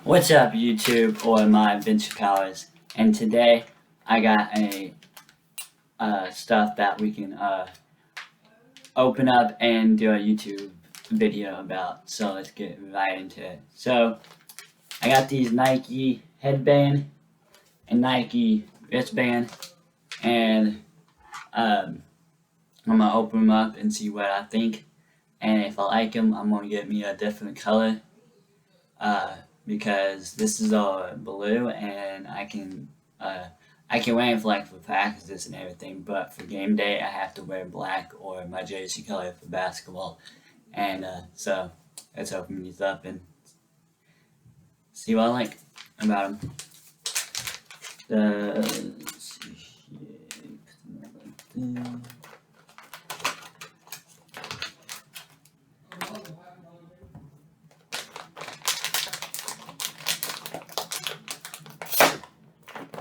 What's up, YouTube, or my adventure powers? And today I got a stuff that we can open up and do a YouTube video about. So let's get right into it. So I got these Nike Headband and Nike Wristband, and I'm gonna open them up and see what I think. And if I like them, I'm gonna get me a different color. Because this is all blue, and I can wear it for practice and everything, but for game day I have to wear black or my jersey color for basketball. And so let's open these up and see what I like about them. Let's see here.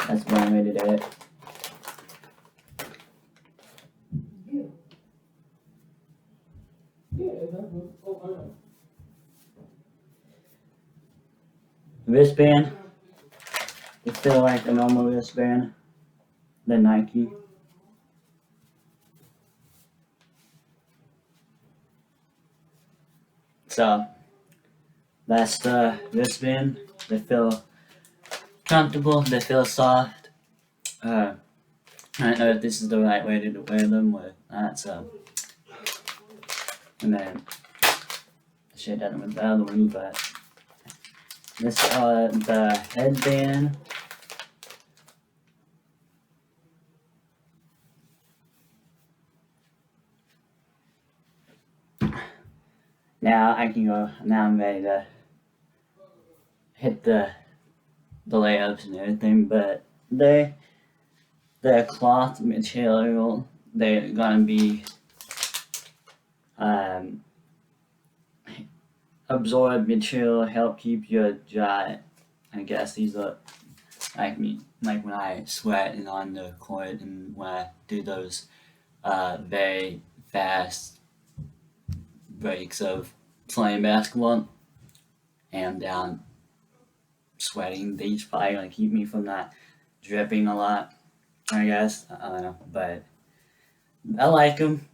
That's one way to do it. Wristband. They feel like a normal wristband. The Nike. So that's the wristband. They feel comfortable, they feel soft. I don't know if this is the right way to wear them or not, so. And then, I should have done it with the other one, but this the headband. Now I'm ready to hit the layups and everything, but the cloth material, they're gonna be absorb material, help keep you dry. I guess these look like when I sweat and on the court and when I do those very fast breaks of playing basketball and I'm down sweating. These probably gonna keep me from not dripping a lot, I guess. I don't know, but I like them.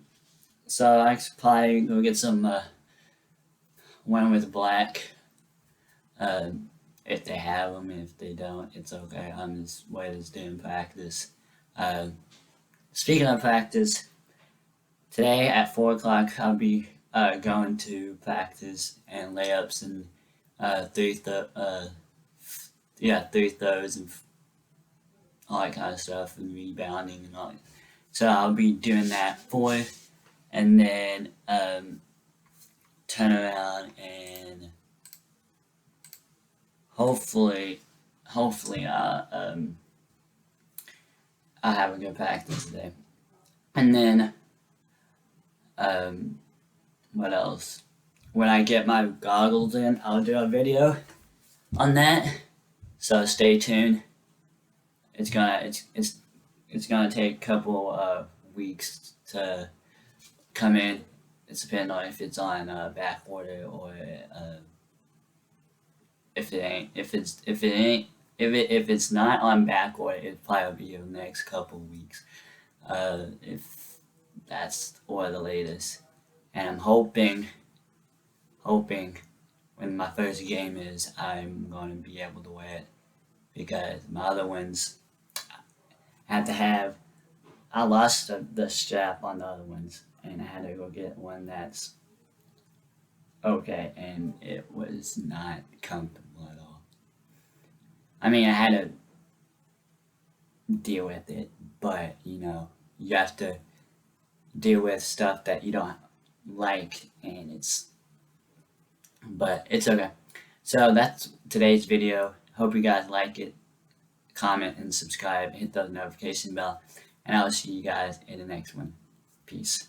So I could probably go get some one with black. If they have them, if they don't, it's okay. I'm just doing practice. Speaking of practice, today at 4 o'clock I'll be going to practice and layups and three throws and all that kind of stuff and rebounding and all that. So I'll be doing that 4, and then turn around and hopefully I'll have a good practice today. And then what else? When I get my goggles in, I'll do a video on that. So stay tuned. It's gonna take a couple weeks to come in. It's depending on if it's on back order or if it's not on back order, it'll probably be the next couple weeks. If that's or the latest. And I'm hoping when my first game is, I'm going to be able to wear it, because my other ones I lost the strap on the other ones, and I had to go get one that's okay, and it was not comfortable at all. I mean, I had to deal with it, but you have to deal with stuff that you don't like, but it's okay. So that's today's video. Hope you guys like it. Comment and subscribe, hit the notification bell, and I'll see you guys in the next one. Peace.